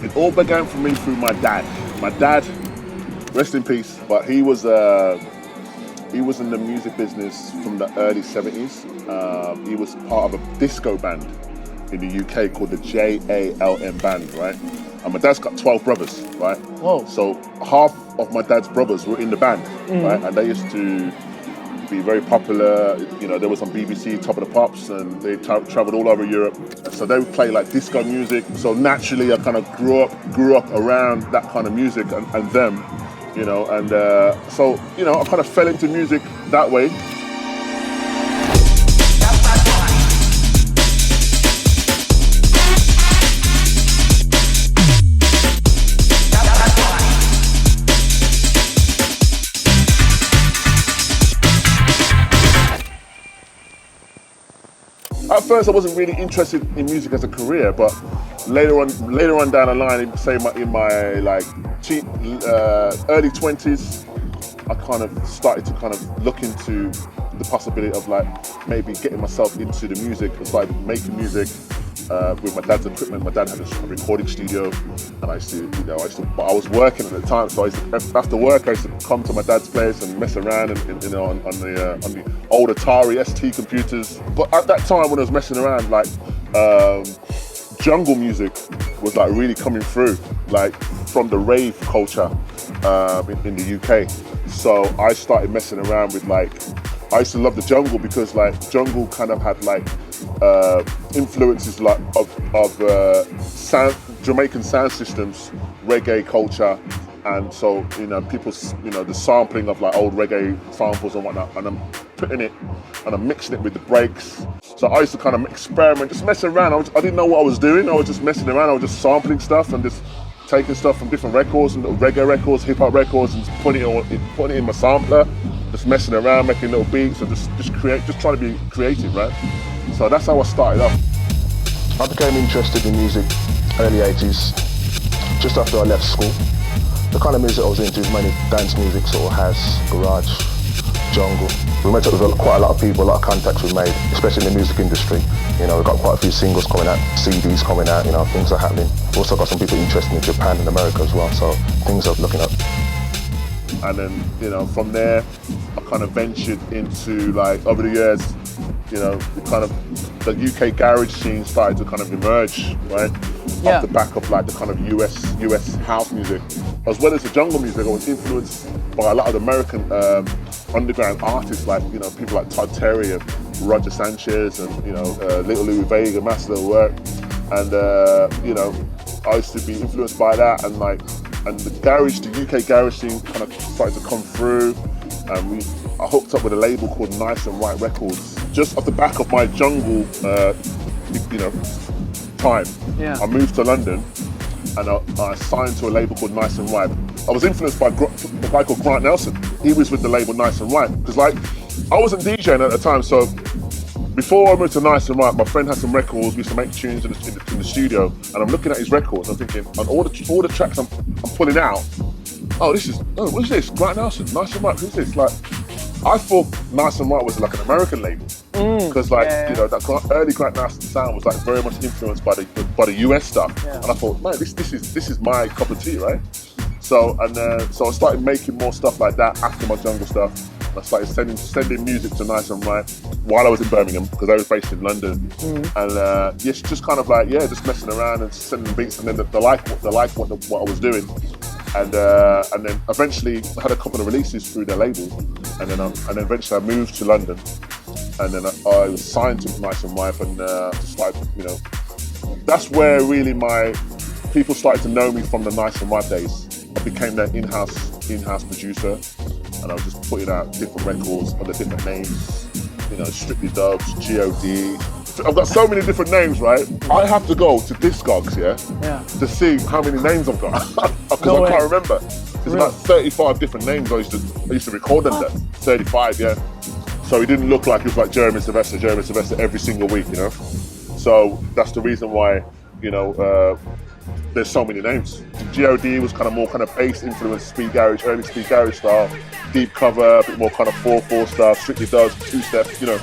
It all began for me through my dad. My dad, rest in peace, but he was in the music business from the early 70s. He was part of a disco band in the UK called the JALM band, right? And my dad's got 12 brothers, right? Whoa. So half of my dad's brothers were in the band, right? And they used to be very popular. You know, they was on BBC, Top of the Pops, and they traveled all over Europe. So they would play like disco music. So naturally, I kind of grew up around that kind of music and them, you know. And so, you know, I kind of fell into music that way. At first, I wasn't really interested in music as a career, but later on down the line, say in my like early 20s, I kind of started to kind of look into the possibility of like maybe getting myself into the music. I started making music with my dad's equipment. My dad had a recording studio, and I was working at the time, so after work I used to come to my dad's place and mess around and you know, on the old Atari ST computers. But at that time when I was messing around, like jungle music was like really coming through, like from the rave culture in the UK. So I started messing around with like, I used to love the jungle because like jungle kind of had like influences like of Jamaican sound systems, reggae culture, and so you know the sampling of like old reggae samples and whatnot, and I'm putting it and I'm mixing it with the breaks. So I used to kind of experiment, just messing around. I didn't know what I was doing. I was just messing around. I was just sampling stuff and just taking stuff from different records and reggae records, hip hop records, and just putting it in my sampler. Just messing around, making little beats, and just trying to be creative, right? So that's how I started off. I became interested in music early 80s, just after I left school. The kind of music I was into was mainly dance music, sort of house, garage, jungle. We met up with quite a lot of people, a lot of contacts we made, especially in the music industry. You know, we've got quite a few singles coming out, CDs coming out, you know, things are happening. We've also got some people interested in Japan and America as well, so things are looking up. And then, you know, from there, I kind of ventured into like, over the years, you know, the UK garage scene started to kind of emerge, right? Yeah. Off the back of like the kind of US house music. As well as the jungle music, I was influenced by a lot of American underground artists, like, you know, people like Todd Terry and Roger Sanchez and, you know, Little Louis Vega, Master of Work. And, you know, I used to be influenced by that, and the UK garage scene kind of started to come through, and I hooked up with a label called Nice and Right Records. Just off the back of my jungle, you know, time, yeah. I moved to London, and I signed to a label called Nice and Right. I was influenced by a guy called Grant Nelson. He was with the label Nice and Right, because like, I wasn't DJing at the time, so before I moved to Nice and Right, my friend had some records. We used to make tunes in the studio, and I'm looking at his records. I'm thinking, on all the tracks I'm pulling out, what is this? Grant Nelson, Nice and Right. Who's this? Like, I thought Nice and Right was like an American label, because like you know, that early Grant Nelson sound was like very much influenced by the US stuff. Yeah. And I thought, man, this is my cup of tea, right? So I started making more stuff like that after my jungle stuff. I started sending music to Nice and Right while I was in Birmingham, because I was based in London. And just kind of like, just messing around and sending beats, and then they like what I was doing. And then eventually I had a couple of releases through their label, and then eventually I moved to London, and then I was signed to Nice and Right, and just like, you know, that's where really my people started to know me from the Nice and Right days. I became their in-house producer, and I was just putting out different records under different names, you know, Strictly Dubs, G.O.D. I've got so many different names, right? I have to go to Discogs, to see how many names I've got, because I can't remember. There's about 35 different names I used to record them there. 35, yeah. So it didn't look like it was like Jeremy Sylvester every single week, you know? So that's the reason why, you know, there's so many names. G.O.D. was kind of more kind of bass influenced speed garage, early speed garage style, deep cover, a bit more kind of 4/4 stuff, Strictly Does, two-step, you know.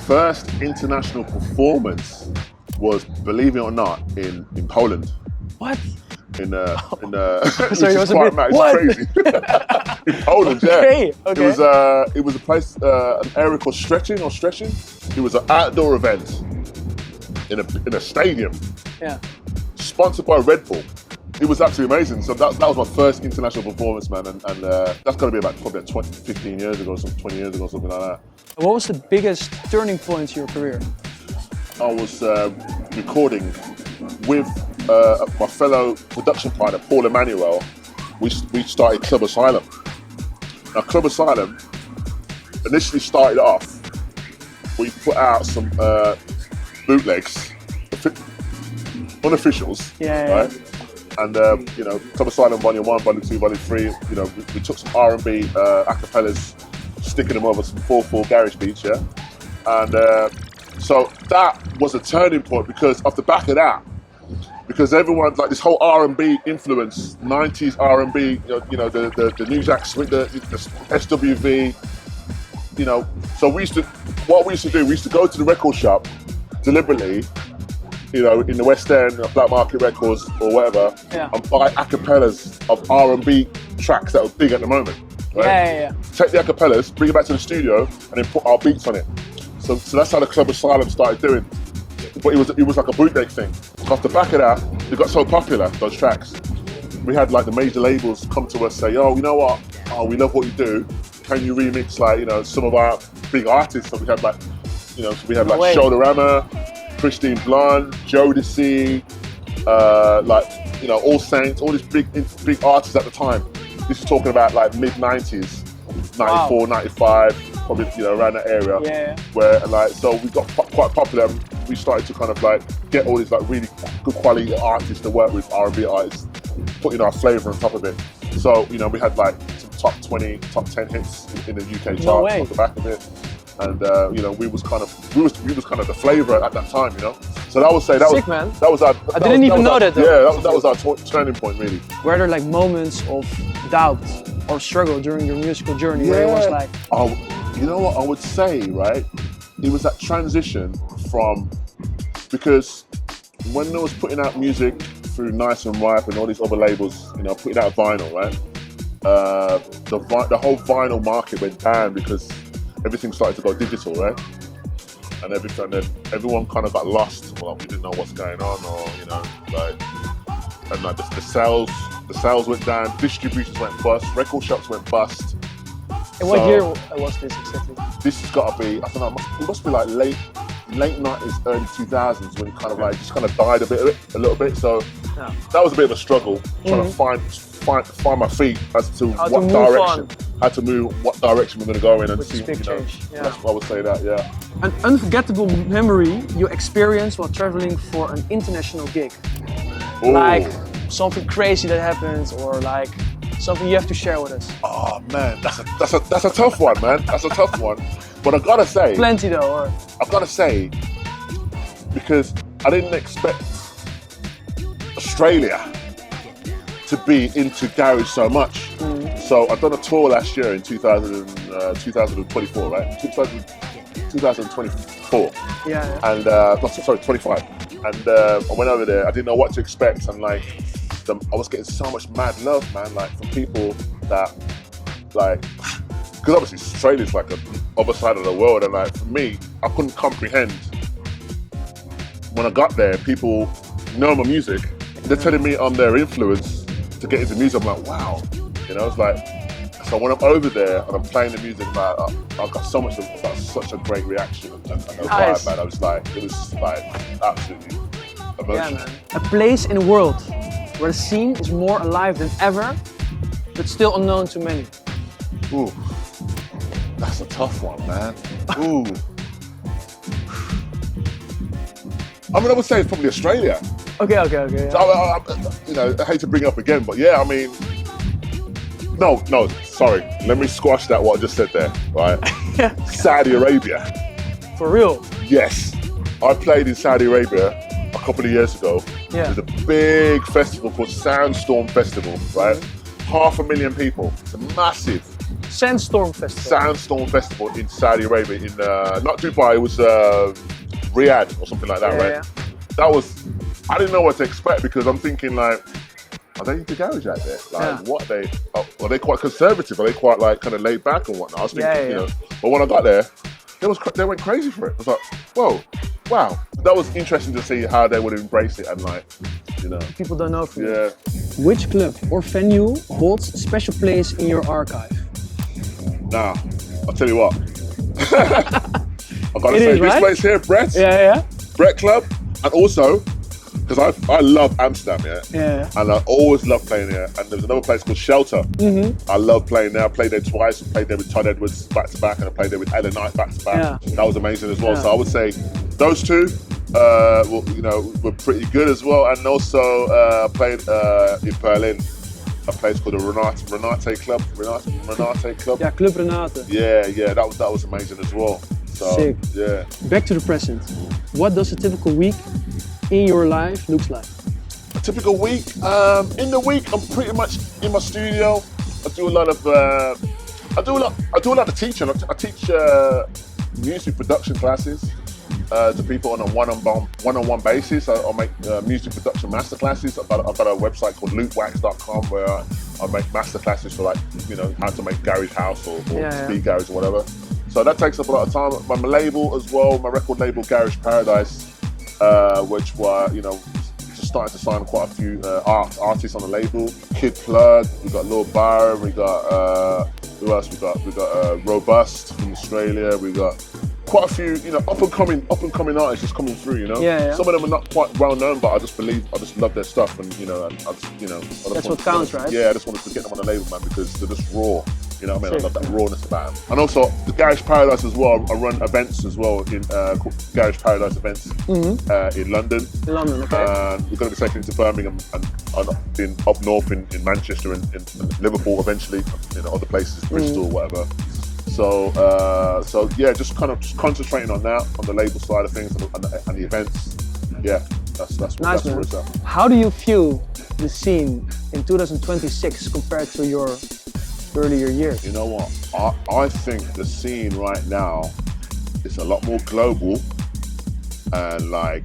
first international performance was, believe it or not, in Poland. What? Sorry, it was quite mad. It's crazy. In Poland, okay, yeah. Okay. It was a place, an area called Stretching. It was an outdoor event in a stadium. Yeah. Sponsored by Red Bull. It was absolutely amazing. So that was my first international performance, man, and that's got to be about probably 15 years ago, 20 years ago, something like that. What was the biggest turning point in your career? I was recording with my fellow production partner, Paul Emmanuel. We started Club Asylum. Now, Club Asylum initially started off, we put out some bootlegs, unofficials, right? And Club Asylum Volume 1, Volume 2, Volume 3, we took some R&B acapellas, sticking them over some 4/4 garage beats, yeah? And so that was a turning point because off the back of that, because everyone, like this whole R&B influence, 90s R&B, the New Jack Swing, the SWV, so we used to go to the record shop deliberately, in the West End, Black Market Records or whatever, and buy acapellas of R&B tracks that were big at the moment. Right? Yeah. Take the acapellas, bring it back to the studio, and then put our beats on it. So that's how the Club Asylum started doing. But it was like a bootleg thing. Off the back of that, they got so popular, those tracks. We had like the major labels come to us, say, "Oh, you know what? Oh, we love what you do. Can you remix some of our big artists?" So we had Shoulderhammer, Christine Blunt, Jodeci, All Saints, all these big artists at the time. This is talking about like mid-90s, 94, 95, probably around that area. Yeah. Where so we got quite popular. We started to kind of get all these really good quality artists to work with, R&B artists, putting our flavour on top of it. So we had some top 20, top 10 hits in the UK charts off the back of it. And we was kind of the flavour at that time, So that was sick, man. That was our. I didn't even know that. Yeah, that was our turning point, really. Were there moments of doubt or struggle during your musical journey where it was like? Oh, you know what I would say, right? It was that transition from, because when I was putting out music through Nice and Ripe and all these other labels, putting out vinyl, right? The whole vinyl market went down because everything started to go digital, right? And everyone kind of got lost. Well, we didn't know what's going on, or the sales went down, distributions went bust, record shops went bust. And what year was this exactly? This has got to be, I don't know, it must be like late 90s, early 2000s when it kind of just died a little bit. So that was a bit of a struggle, trying to find my feet as to what direction we're going to go in, and Which see. Big change. Yeah. That's, I would say that. Yeah. An unforgettable memory you experienced while traveling for an international gig. Ooh. Like something crazy that happens, or something you have to share with us. Oh man, that's a tough one, man. That's a tough one. But I gotta say, plenty though. Or I gotta say, because I didn't expect Australia to be into garage so much. So I've done a tour last year in 2024, right? 2024. Yeah. And 25. And I went over there. I didn't know what to expect, and I was getting so much mad love, man, from people that because obviously Australia's the other side of the world, and for me, I couldn't comprehend. When I got there, people know my music. They're telling me I'm their influence to get into music. I'm like, wow, it's so when I'm over there and I'm playing the music, man, I got such a great reaction and vibe, man. It was absolutely emotional. Yeah, man. A place in the world where the scene is more alive than ever, but still unknown to many. Ooh, that's a tough one, man. Ooh. I would say it's probably Australia. Okay. Yeah. I hate to bring it up again, but yeah, no, sorry. Let me squash what I just said there, right? Saudi Arabia. For real? Yes. I played in Saudi Arabia a couple of years ago. Yeah. There's a big festival called Sandstorm Festival, right? 500,000 people. It's a massive Sandstorm Festival. Sandstorm Festival in Saudi Arabia, in not Dubai, it was Riyadh or something like that, right? Yeah. That was, I didn't know what to expect because I'm thinking like, are they into garage out there? Like, what are they quite conservative? Are they quite like kind of laid back and whatnot? I was thinking, you know, but when I got there, they went crazy for it. I was like, whoa, wow. That was interesting to see how they would embrace it and like, you know. People don't know from Yeah. Which club or venue holds a special place in your archive? Nah, I'll tell you what. I've got to say, this place here, BRET. Yeah. BRET Club, and also, because I love Amsterdam, Yeah. and I always love playing there. And there's another place called Shelter. I love playing there. I played there twice. I played there with Todd Edwards back to back, and I played there with Ellen Knight back to back. Yeah. That was amazing as well. Yeah. So I would say those two, were pretty good as well. And also played in Berlin, a place called the Renate Club. Renate Club. Yeah, Club Renate. Yeah. That was amazing as well. So, sick. Yeah. Back to the present. What does a typical week in your life looks like? A typical week. In the week, I'm pretty much in my studio. I do a lot of teaching. I teach music production classes to people on a one-on-one basis. I make music production masterclasses. I've got a website called lootwax.com where I make masterclasses for, like, you know, how to make garage house or speed garage or whatever. So that takes up a lot of time. My label as well, my record label Garage Paradise, which were, you know, just starting to sign quite a few artists on the label. Kid Plug, we got Lord Byron, we got who else? We got Robust from Australia. We got quite a few, you know, up and coming artists just coming through. You know, some of them are not quite well known, but I just love their stuff, and you know, that's what counts, right? Yeah, I just wanted to get them on the label, man, because they're just raw. You know what I mean? I love that rawness about them. And also, the Garage Paradise as well, I run events as well in Garage Paradise events in London. In London, okay. We're going to be taking it to Birmingham and up north in Manchester and Liverpool eventually, you know, other places, Bristol, whatever. So yeah, just concentrating on that, on the label side of things and the events. Yeah, that's nice, where it's at. How do you feel the scene in 2026 compared to your earlier years? You know what? I think the scene right now is a lot more global, and like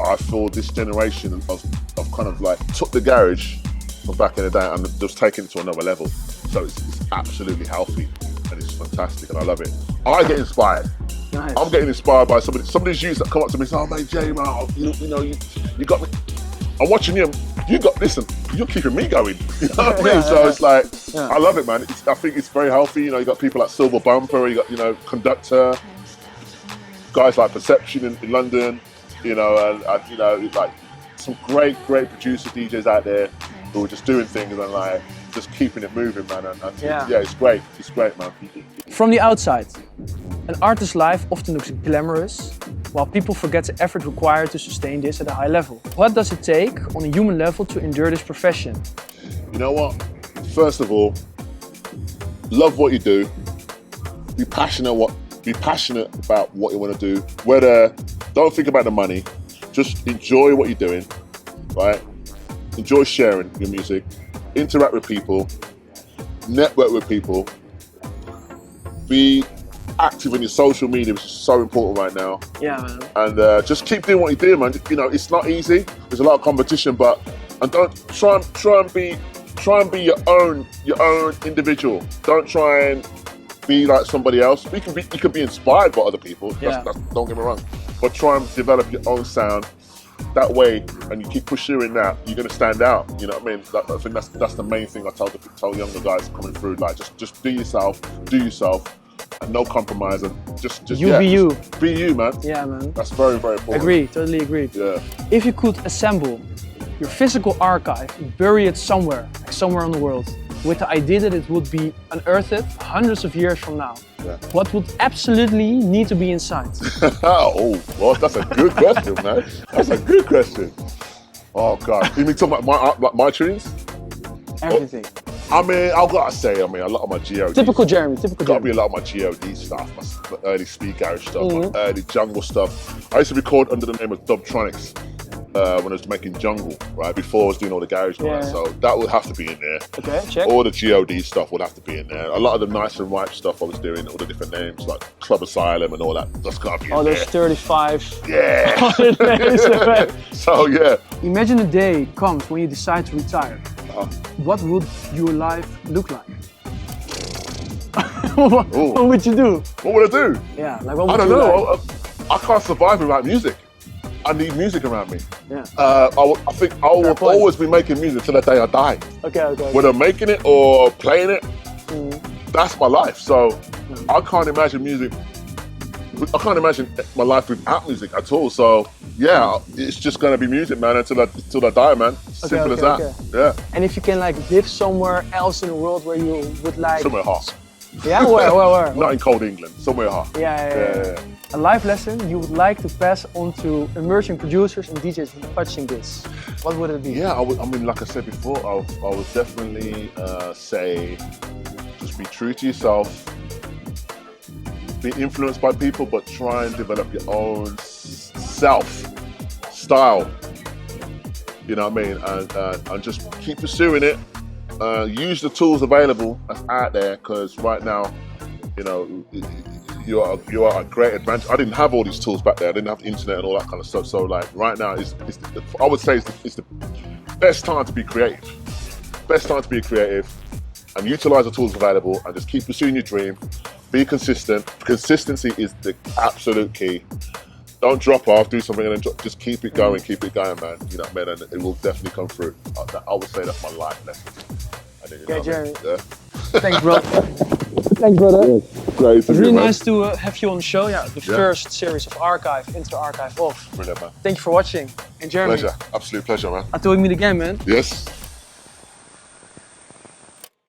I feel this generation of kind of like took the garage from back in the day and just taken it to another level. So it's absolutely healthy and it's fantastic and I love it. I get inspired. Nice. I'm getting inspired by somebody's youths that come up to me and say, "Oh mate, Jay, man, you got me. I'm watching you. Listen, you're keeping me going." You know what I mean? So it's like, I love it, man. I think it's very healthy. You know, you got people like Silver Bumper, you got, you know, Conductor, guys like Perception in London, you know, and you know, like some great producer DJs out there who are just doing things and like just keeping it moving, man. And it's great. It's great, man. From the outside, an artist's life often looks glamorous, while people forget the effort required to sustain this at a high level. What does it take on a human level to endure this profession? You know what? First of all, love what you do. Be passionate about what you want to do. Don't think about the money. Just enjoy what you're doing, right? Enjoy sharing your music. Interact with people. Network with people. Be active in your social media, which is so important right now. Yeah, man. And just keep doing what you do, man. You know, it's not easy. There's a lot of competition, and don't try and be your own individual. Don't try and be like somebody else. You can be inspired by other people. Don't get me wrong, but try and develop your own sound. That way, and you keep pursuing that, you're gonna stand out. You know what I mean? I think that's the main thing I tell younger guys coming through. Like, just do yourself, and no compromise, and just be you. Be you, man. Yeah, man. That's very, very important. Totally agree. Yeah. If you could assemble your physical archive and bury it somewhere in the world, with the idea that it would be unearthed hundreds of years from now, what would absolutely need to be inside? Oh, well, that's a good question, man. That's a good question. Oh God, you mean talking about my tunes? Everything. I mean, I've got to say, a lot of my GOD. Typical Jeremy. Got to be a lot of my GOD stuff, my early speed garage stuff, my early jungle stuff. I used to record under the name of Dubtronics. when I was making jungle, right? Before I was doing all the garage and all that. Yeah. So that would have to be in there. Okay, check. All the God stuff would have to be in there. A lot of the nice and ripe stuff I was doing, all the different names like Club Asylum and all that. That's gotta be in There's there. 35. Yeah. So yeah. Imagine a day comes when you decide to retire. Uh-huh. What would your life look like? what would you do? What would I do? Yeah, like what would I don't you know. like? I can't survive without music. I need music around me. Yeah. I think I will point. always be making music till the day I die. Okay. Whether making it or playing it, that's my life. So I can't imagine music. I can't imagine my life without music at all. So yeah, it's just gonna be music, man, until I die, man. Simple as that. Yeah. And if you can like live somewhere else in the world where you would like Somewhere hot. Yeah, where? Not in cold England. Somewhere hot. Yeah. A life lesson you would like to pass on to emerging producers and DJs watching this. What would it be? Yeah, I mean, like I said before, I would definitely say just be true to yourself. Be influenced by people, but try and develop your own style. You know what I mean? And just keep pursuing it. Use the tools available that's out there, because right now, you know, you are at a great advantage. I didn't have all these tools back there. I didn't have the internet and all that kind of stuff. So like right now, I would say it's the best time to be creative. Best time to be creative and utilize the tools available and just keep pursuing your dream. Be consistent. Consistency is the absolute key. Don't drop off, do something and then just keep it going, man. You know what I mean? And it will definitely come through. I would say that's my life lesson. Okay, Jeremy. Yeah. Thanks, bro. Thanks, brother. Yeah, great. It's really nice to have you on the show. Yeah, the first series of Arqive, into the Arqive of. Brilliant, man. Thank you for watching. And Jeremy. Pleasure. Absolute pleasure, man. Until we meet again, man. Yes.